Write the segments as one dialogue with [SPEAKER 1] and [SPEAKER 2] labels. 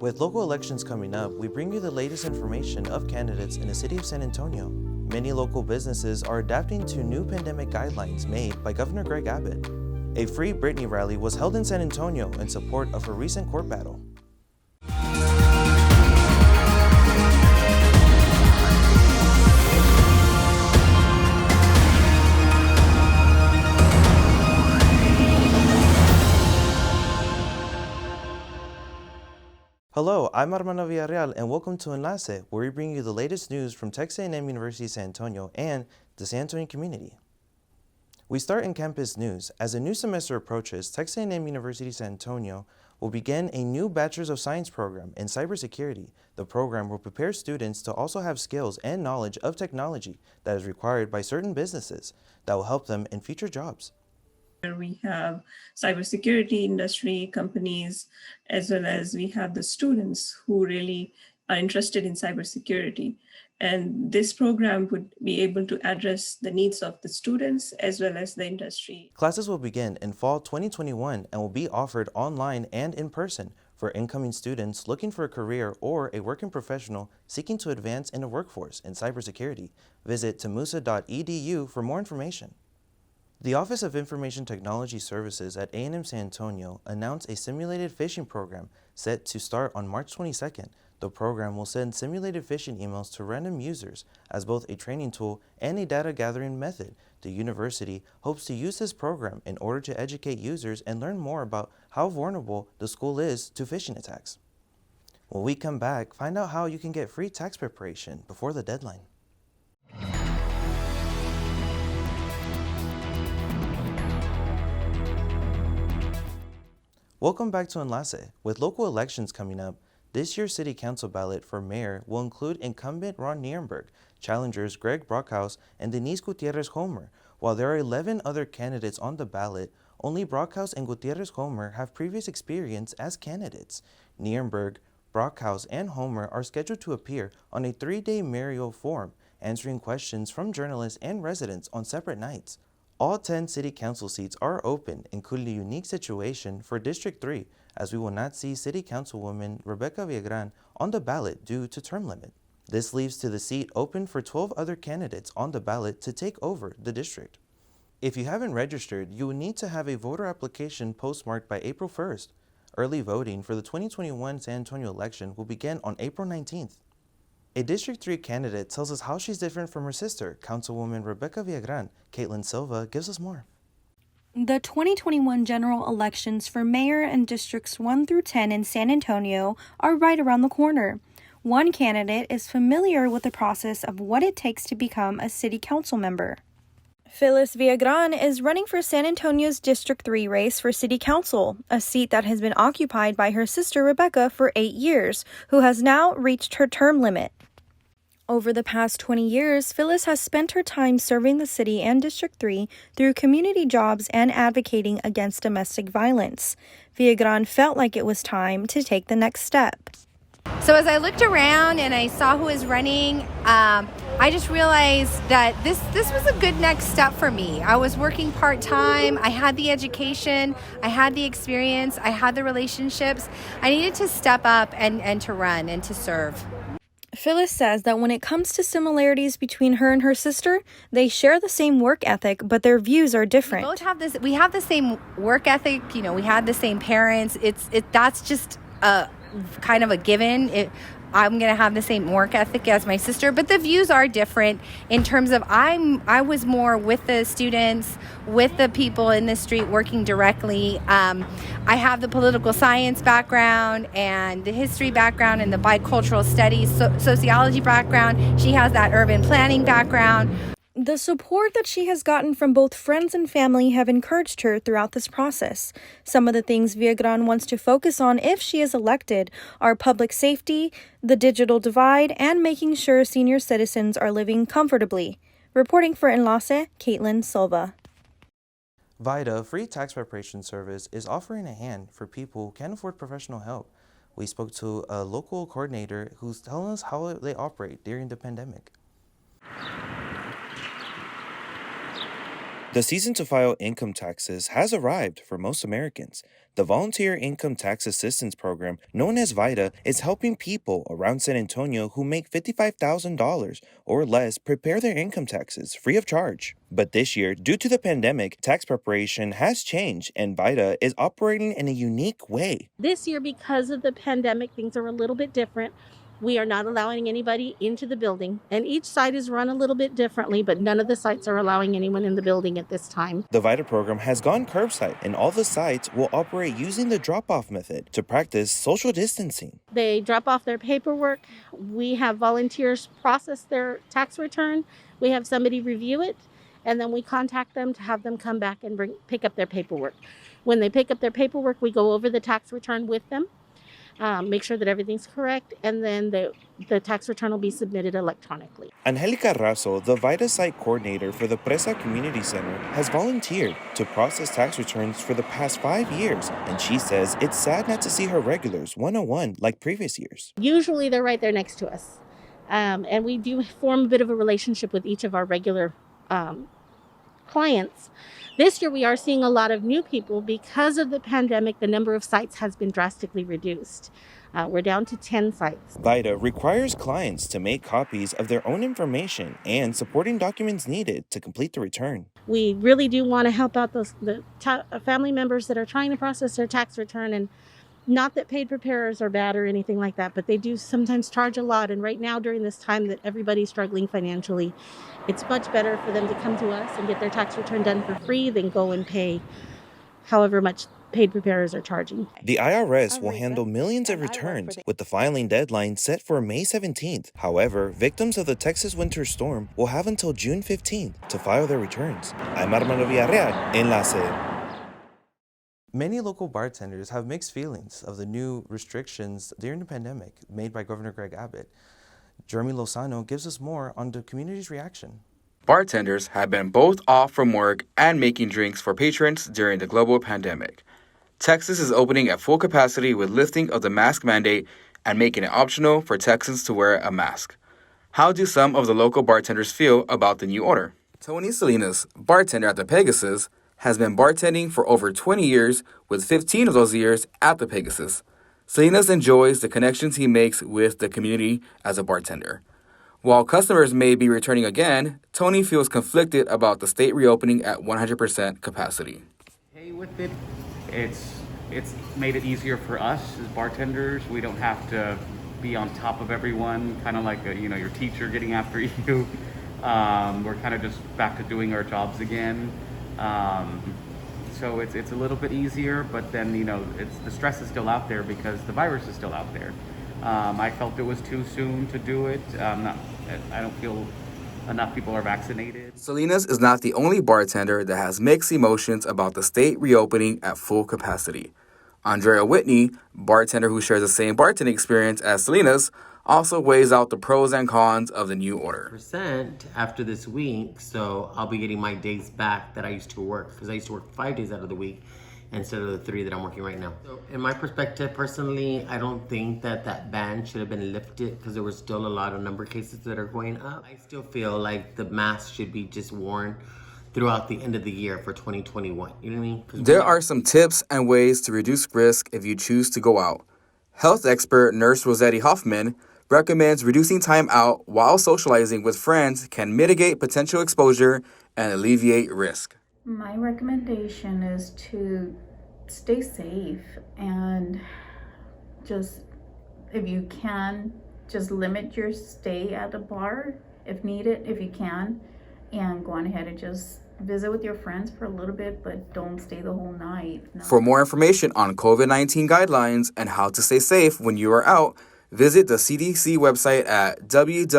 [SPEAKER 1] With local elections coming up, we bring you the latest information of candidates in the city of San Antonio. Many local businesses are adapting to new pandemic guidelines made by Governor Greg Abbott. A free Britney rally was held in San Antonio in support of a recent court battle. Hello, I'm Armando Villarreal and welcome to Enlace, where we bring you the latest news from Texas A&M University-San Antonio and the San Antonio community. We start in campus news. As the new semester approaches, Texas A&M University-San Antonio will begin a new Bachelor's of Science program in cybersecurity. The program will prepare students to also have skills and knowledge of technology that is required by certain businesses that will help them in future jobs.
[SPEAKER 2] We have cybersecurity industry companies, as well as we have the students who really are interested in cybersecurity. And this program would be able to address the needs of the students as well as the industry.
[SPEAKER 1] Classes will begin in fall 2021 and will be offered online and in person for incoming students looking for a career or a working professional seeking to advance in the workforce in cybersecurity. Visit TAMUSA.edu for more information. The Office of Information Technology Services at A&M-San Antonio announced a simulated phishing program set to start on March 22nd. The program will send simulated phishing emails to random users as both a training tool and a data gathering method. The university hopes to use this program in order to educate users and learn more about how vulnerable the school is to phishing attacks. When we come back, find out how you can get free tax preparation before the deadline. Welcome back to Enlace. With local elections coming up, this year's city council ballot for mayor will include incumbent Ron Nirenberg, challengers Greg Brockhouse and Denise Gutierrez-Homer. While there are 11 other candidates on the ballot, only Brockhouse and Gutierrez-Homer have previous experience as candidates. Nirenberg, Brockhouse, and Homer are scheduled to appear on a 3-day mayoral forum, answering questions from journalists and residents on separate nights. All 10 city council seats are open, including a unique situation for District 3, as we will not see city councilwoman Rebecca Villagran on the ballot due to term limit. This leaves to the seat open for 12 other candidates on the ballot to take over the district. If you haven't registered, you will need to have a voter application postmarked by April 1st. Early voting for the 2021 San Antonio election will begin on April 19th. A District 3 candidate tells us how she's different from her sister, Councilwoman Rebecca Villagran. Katelyn Silva gives us more.
[SPEAKER 3] The 2021 general elections for mayor and districts 1 through 10 in San Antonio are right around the corner. One candidate is familiar with the process of what it takes to become a city council member. Phyllis Villagran is running for San Antonio's District 3 race for city council, a seat that has been occupied by her sister Rebecca for 8 years, who has now reached her term limit. Over the past 20 years, Phyllis has spent her time serving the city and District 3 through community jobs and advocating against domestic violence. Villagran felt like it was time to take the next step.
[SPEAKER 4] So as I looked around and I saw who was running, I just realized that this was a good next step for me. I was working part-time, I had the education, I had the experience, I had the relationships. I needed to step up and to run and to serve.
[SPEAKER 3] Phyllis says that when it comes to similarities between her and her sister, they share the same work ethic, but their views are different.
[SPEAKER 4] We have the same work ethic, we had the same parents. That's just kind of a given. I'm going to have the same work ethic as my sister, but the views are different in terms of I was more with the students, with the people in the street working directly. I have the political science background and the history background and the bicultural studies, sociology background. She has that urban planning background.
[SPEAKER 3] The support that she has gotten from both friends and family have encouraged her throughout this process. Some of the things Villagran wants to focus on if she is elected are public safety, the digital divide, and making sure senior citizens are living comfortably. Reporting for Enlace, Katelyn Silva.
[SPEAKER 1] VITA, free tax preparation service, is offering a hand for people who can't afford professional help. We spoke to a local coordinator who's telling us how they operate during the pandemic. The season to file income taxes has arrived for most Americans. The Volunteer Income Tax Assistance Program, known as VITA, is helping people around San Antonio who make $55,000 or less prepare their income taxes free of charge. But this year, due to the pandemic, tax preparation has changed and VITA is operating in a unique way.
[SPEAKER 5] This year, because of the pandemic, things are a little bit different. We are not allowing anybody into the building, and each site is run a little bit differently, but none of the sites are allowing anyone in the building at this time.
[SPEAKER 1] The VITA program has gone curbside, and all the sites will operate using the drop-off method to practice social distancing.
[SPEAKER 5] They drop off their paperwork. We have volunteers process their tax return. We have somebody review it, and then we contact them to have them come back and pick up their paperwork. When they pick up their paperwork, we go over the tax return with them. Make sure that everything's correct, and then the tax return will be submitted electronically.
[SPEAKER 1] Angelica Razo, the VITA site coordinator for the Presa Community Center, has volunteered to process tax returns for the past 5 years, and she says it's sad not to see her regulars one-on-one like previous years.
[SPEAKER 5] Usually they're right there next to us, and we do form a bit of a relationship with each of our regular clients. This year we are seeing a lot of new people. Because of the pandemic, the number of sites has been drastically reduced. We're down to 10 sites.
[SPEAKER 1] VITA requires clients to make copies of their own information and supporting documents needed to complete the return.
[SPEAKER 5] We really do want to help out the family members that are trying to process their tax return, and not that paid preparers are bad or anything like that, but they do sometimes charge a lot. And right now, during this time that everybody's struggling financially, it's much better for them to come to us and get their tax return done for free than go and pay however much paid preparers are charging.
[SPEAKER 1] The IRS will handle millions of returns, with the filing deadline set for May 17th. However, victims of the Texas winter storm will have until June 15th to file their returns. I'm Armando Villarreal, Enlace. Many local bartenders have mixed feelings of the new restrictions during the pandemic made by Governor Greg Abbott. Jeremy Lozano gives us more on the community's reaction.
[SPEAKER 6] Bartenders have been both off from work and making drinks for patrons during the global pandemic. Texas is opening at full capacity with lifting of the mask mandate and making it optional for Texans to wear a mask. How do some of the local bartenders feel about the new order? Tony Salinas, bartender at the Pegasus, has been bartending for over 20 years, with 15 of those years at the Pegasus. Salinas enjoys the connections he makes with the community as a bartender. While customers may be returning again, Tony feels conflicted about the state reopening at 100% capacity.
[SPEAKER 7] Hey, with it, it's made it easier for us as bartenders. We don't have to be on top of everyone, kind of like your teacher getting after you. We're kind of just back to doing our jobs again. So it's a little bit easier, but then the stress is still out there because the virus is still out there. I felt it was too soon to do it. I don't feel enough people are vaccinated.
[SPEAKER 6] Salinas is not the only bartender that has mixed emotions about the state reopening at full capacity. Andrea Whitney, bartender who shares the same bartending experience as Salinas, also weighs out the pros and cons of the new order.
[SPEAKER 8] After this week, so I'll be getting my days back that I used to work, because I used to work 5 days out of the week instead of the 3 that I'm working right now. So in my perspective, personally, I don't think that ban should have been lifted, because there were still a lot of number of cases that are going up. I still feel like the mask should be just worn throughout the end of the year for 2021. You know what I mean?
[SPEAKER 6] There are some tips and ways to reduce risk if you choose to go out. Health expert nurse Rosetti Hoffman recommends reducing time out while socializing with friends can mitigate potential exposure and alleviate risk.
[SPEAKER 9] My recommendation is to stay safe and just, if you can, just limit your stay at the bar if needed, if you can, and go on ahead and just visit with your friends for a little bit, but don't stay the whole night. No.
[SPEAKER 6] For more information on COVID-19 guidelines and how to stay safe when you are out, visit the CDC website at www.cdc.gov.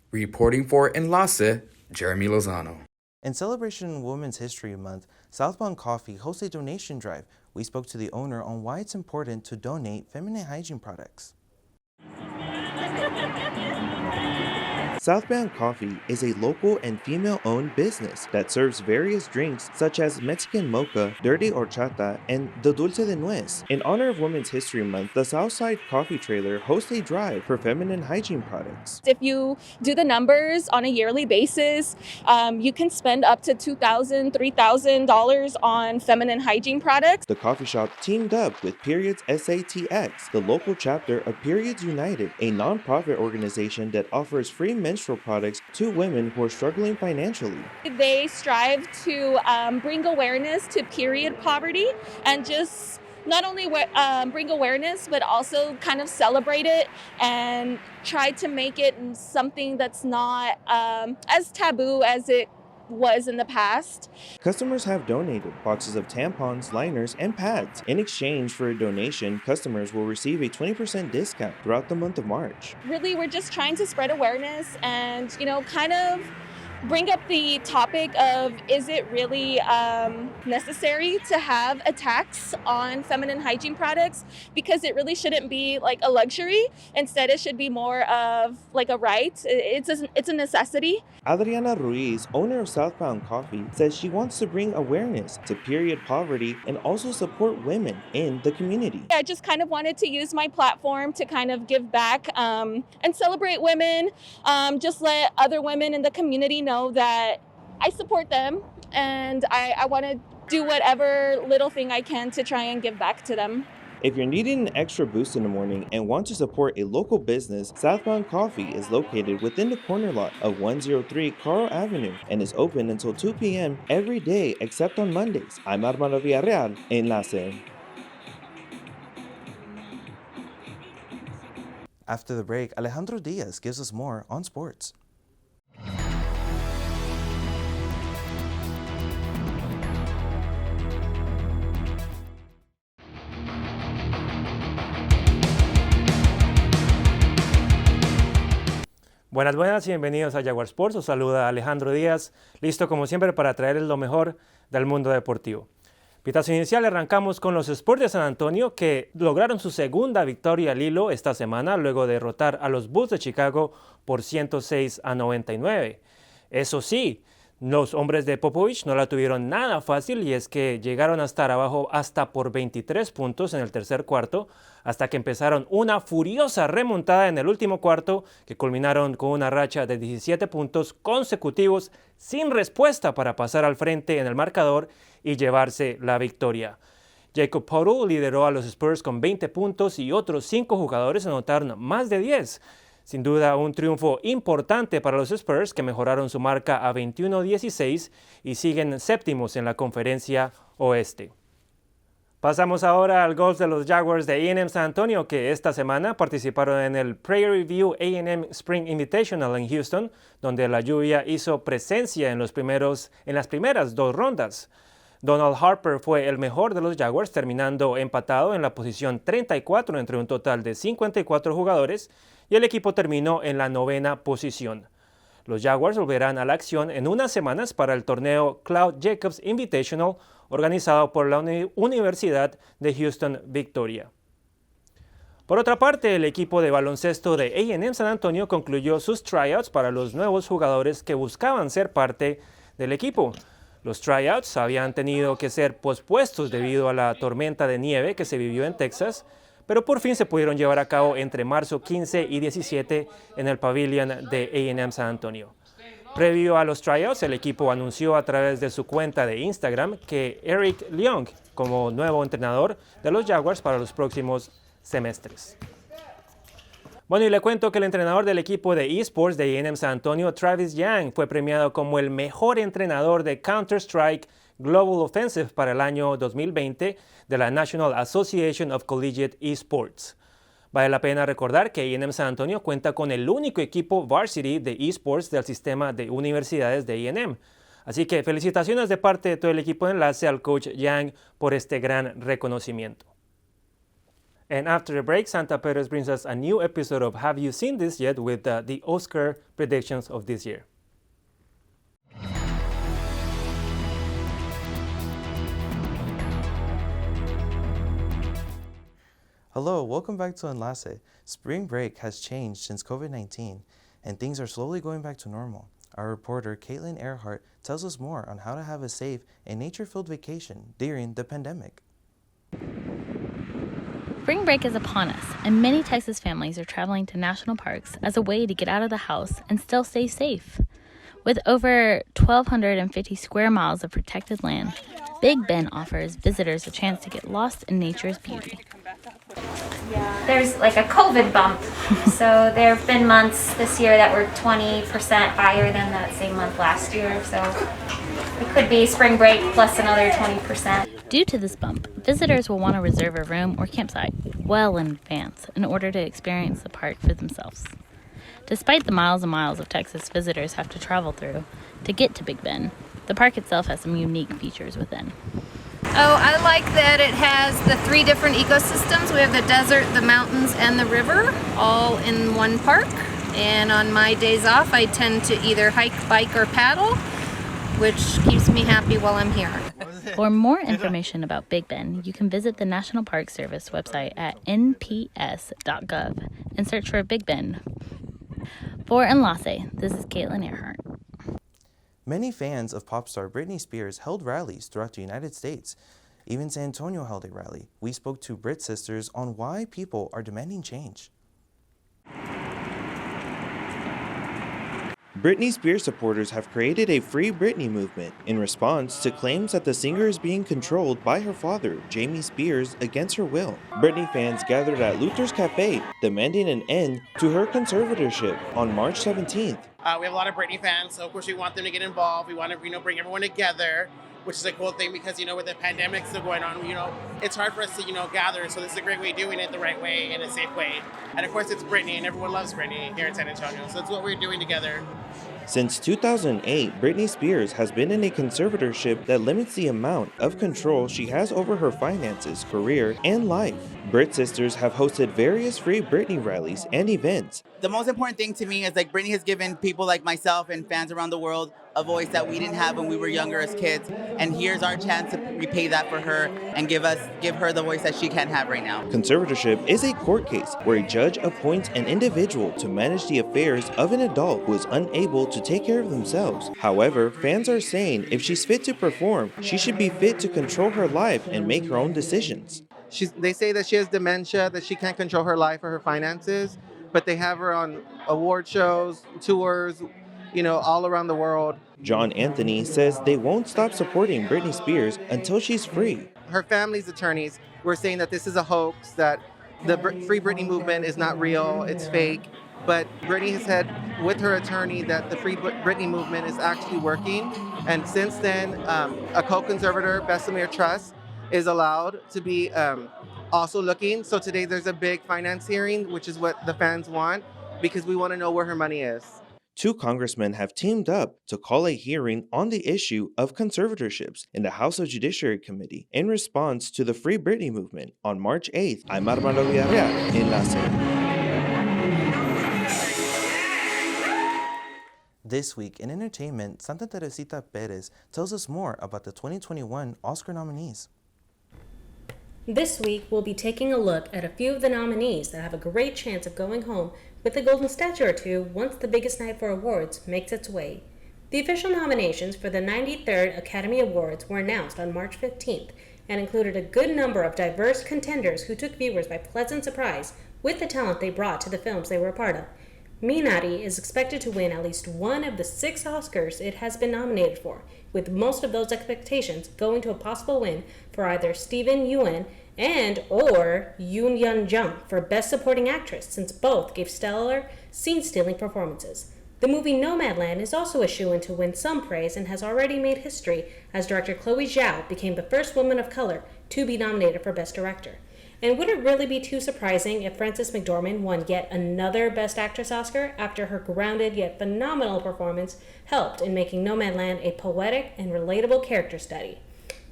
[SPEAKER 6] Reporting for Enlace, Jeremy Lozano.
[SPEAKER 1] In celebration of Women's History Month, Southbound Coffee hosts a donation drive. We spoke to the owner on why it's important to donate feminine hygiene products. Southbound Coffee is a local and female-owned business that serves various drinks such as Mexican mocha, dirty horchata, and the dulce de nuez. In honor of Women's History Month, the Southside Coffee Trailer hosts a drive for feminine hygiene products.
[SPEAKER 10] If you do the numbers on a yearly basis, you can spend up to $2,000, $3,000 on feminine hygiene products.
[SPEAKER 1] The coffee shop teamed up with Periods SATX, the local chapter of Periods United, a nonprofit organization that offers free menstrual products to women who are struggling financially.
[SPEAKER 10] They strive to bring awareness to period poverty and just not only bring awareness, but also kind of celebrate it and try to make it something that's not as taboo as it was in the past.
[SPEAKER 1] Customers have donated boxes of tampons, liners, and pads. In exchange for a donation, customers will receive a 20% discount throughout the month of March.
[SPEAKER 10] Really, we're just trying to spread awareness and, kind of bring up the topic of, is it really necessary to have a tax on feminine hygiene products? Because it really shouldn't be like a luxury. Instead, it should be more of like a right. It's a necessity.
[SPEAKER 1] Adriana Ruiz, owner of Southbound Coffee, says she wants to bring awareness to period poverty and also support women in the community.
[SPEAKER 10] I just kind of wanted to use my platform to kind of give back and celebrate women, just let other women in the community know that I support them and I want to do whatever little thing I can to try and give back to them.
[SPEAKER 1] If you're needing an extra boost in the morning and want to support a local business, Southbound Coffee is located within the corner lot of 103 Carl Avenue and is open until 2 p.m. every day except on Mondays. I'm Armando Villarreal, Enlace. After the break, Alejandro Diaz gives us more on sports.
[SPEAKER 11] Buenas, buenas y bienvenidos a Jaguar Sports. Os saluda Alejandro Díaz, listo como siempre para traerles lo mejor del mundo deportivo. Pitazo inicial, arrancamos con los Spurs de San Antonio que lograron su segunda victoria al hilo esta semana luego de derrotar a los Bulls de Chicago por 106-99. Eso sí, los hombres de Popovich no la tuvieron nada fácil y es que llegaron a estar abajo hasta por 23 puntos en el tercer cuarto hasta que empezaron una furiosa remontada en el último cuarto que culminaron con una racha de 17 puntos consecutivos sin respuesta para pasar al frente en el marcador y llevarse la victoria. Jacob Poeltl lideró a los Spurs con 20 puntos y otros 5 jugadores anotaron más de 10. Sin duda, un triunfo importante para los Spurs que mejoraron su marca a 21-16 y siguen séptimos en la conferencia oeste. Pasamos ahora al golf de los Jaguars de A&M-San Antonio que esta semana participaron en el Prairie View A&M Spring Invitational en Houston, donde la lluvia hizo presencia en las primeras 2 rondas. Donald Harper fue el mejor de los Jaguars, terminando empatado en la posición 34 entre un total de 54 jugadores, y el equipo terminó en la 9ª posición. Los Jaguars volverán a la acción en unas semanas para el torneo Claude Jacobs Invitational, organizado por la Universidad de Houston Victoria. Por otra parte, el equipo de baloncesto de A&M-San Antonio concluyó sus tryouts para los nuevos jugadores que buscaban ser parte del equipo. Los tryouts habían tenido que ser pospuestos debido a la tormenta de nieve que se vivió en Texas, pero por fin se pudieron llevar a cabo entre marzo 15 y 17 en el pabellón de A&M-San Antonio. Previo a los tryouts, el equipo anunció a través de su cuenta de Instagram que Eric Leung como nuevo entrenador de los Jaguars para los próximos semestres. Bueno, y le cuento que el entrenador del equipo de eSports de A&M-San Antonio, Travis Young, fue premiado como el mejor entrenador de Counter-Strike Global Offensive para el año 2020 de la National Association of Collegiate Esports. Vale la pena recordar que A&M-San Antonio cuenta con el único equipo varsity de esports del sistema de universidades de A&M. Así que felicitaciones de parte de todo el equipo de Enlace al coach Young por este gran reconocimiento. And after the break, Santa Perez brings us a new episode of Have You Seen This Yet with the Oscar predictions of this year.
[SPEAKER 1] Hello, welcome back to Enlace. Spring break has changed since COVID-19. and things are slowly going back to normal. Our reporter, Katelyn Earhart, tells us more on how to have a safe and nature-filled vacation during the pandemic.
[SPEAKER 12] Spring break is upon us, and many Texas families are traveling to national parks as a way to get out of the house and still stay safe. With over 1,250 square miles of protected land, Big Bend offers visitors a chance to get lost in nature's beauty.
[SPEAKER 13] There's like a COVID bump, so there have been months this year that were 20% higher than that same month last year, so it could be spring break plus another 20%.
[SPEAKER 12] Due to this bump, visitors will want to reserve a room or campsite well in advance in order to experience the park for themselves. Despite the miles and miles of Texas visitors have to travel through to get to Big Bend, the park itself has some unique features within.
[SPEAKER 4] Oh, I like that it has the 3 different ecosystems. We have the desert, the mountains, and the river all in one park. And on my days off, I tend to either hike, bike, or paddle, which keeps me happy while I'm here.
[SPEAKER 12] For more information about Big Bend, you can visit the National Park Service website at nps.gov and search for Big Bend. For Enlace, this is Caitlin Earhart.
[SPEAKER 1] Many fans of pop star Britney Spears held rallies throughout the United States. Even San Antonio held a rally. We spoke to Brit sisters on why people are demanding change. Britney Spears supporters have created a Free Britney movement in response to claims that the singer is being controlled by her father, Jamie Spears, against her will. Britney fans gathered at Luther's Cafe, demanding an end to her conservatorship on March 17th.
[SPEAKER 14] We have a lot of Britney fans, so of course we want them to get involved. We want to, bring everyone together, which is a cool thing because, with the pandemic still going on, it's hard for us to, gather. So this is a great way of doing it the right way, in a safe way. And of course it's Britney, and everyone loves Britney here in San Antonio. So that's what we're doing together.
[SPEAKER 1] Since 2008, Britney Spears has been in a conservatorship that limits the amount of control she has over her finances, career, and life. Brit sisters have hosted various Free Britney rallies and events.
[SPEAKER 15] The most important thing to me is Britney has given people like myself and fans around the world a voice that we didn't have when we were younger as kids. And here's our chance to repay that for her and give her the voice that she can't have right now.
[SPEAKER 1] Conservatorship is a court case where a judge appoints an individual to manage the affairs of an adult who is unable to take care of themselves. However, fans are saying if she's fit to perform, she should be fit to control her life and make her own decisions.
[SPEAKER 16] They say that she has dementia, that she can't control her life or her finances, but they have her on award shows, tours, all around the world.
[SPEAKER 1] John Anthony says they won't stop supporting Britney Spears until she's free.
[SPEAKER 16] Her family's attorneys were saying that this is a hoax, that the Free Britney movement is not real, it's fake. But Britney has said with her attorney that the Free Britney movement is actually working. And since then, a co-conservator, Bessemer Trust, is allowed to be also looking. So today there's a big finance hearing, which is what the fans want, because we want to know where her money is.
[SPEAKER 1] 2 congressmen have teamed up to call a hearing on the issue of conservatorships in the House of Judiciary Committee in response to the Free Britney movement on March 8th. I'm Armando, Villarreal, Enlace. This week in entertainment, Santa Teresita Perez tells us more about the 2021 Oscar nominees.
[SPEAKER 17] This week, we'll be taking a look at a few of the nominees that have a great chance of going home with a golden statue or two once the biggest night for awards makes its way. The official nominations for the 93rd Academy Awards were announced on March 15th and included a good number of diverse contenders who took viewers by pleasant surprise with the talent they brought to the films they were a part of. Minari is expected to win at least one of the 6 Oscars it has been nominated for, with most of those expectations going to a possible win for either Steven Yeun or Yoon Yeon-jung for Best Supporting Actress, since both gave stellar, scene-stealing performances. The movie Nomadland is also a shoo-in to win some praise and has already made history as director Chloe Zhao became the first woman of color to be nominated for Best Director. And would it really be too surprising if Frances McDormand won yet another Best Actress Oscar after her grounded yet phenomenal performance helped in making Nomadland a poetic and relatable character study?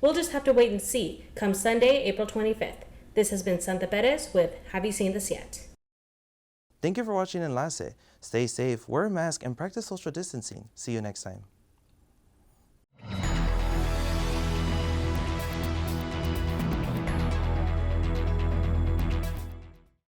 [SPEAKER 17] We'll just have to wait and see come Sunday, April 25th. This has been Santa Perez with Have You Seen This Yet?
[SPEAKER 1] Thank you for watching Enlace. Stay safe, wear a mask, and practice social distancing. See you next time.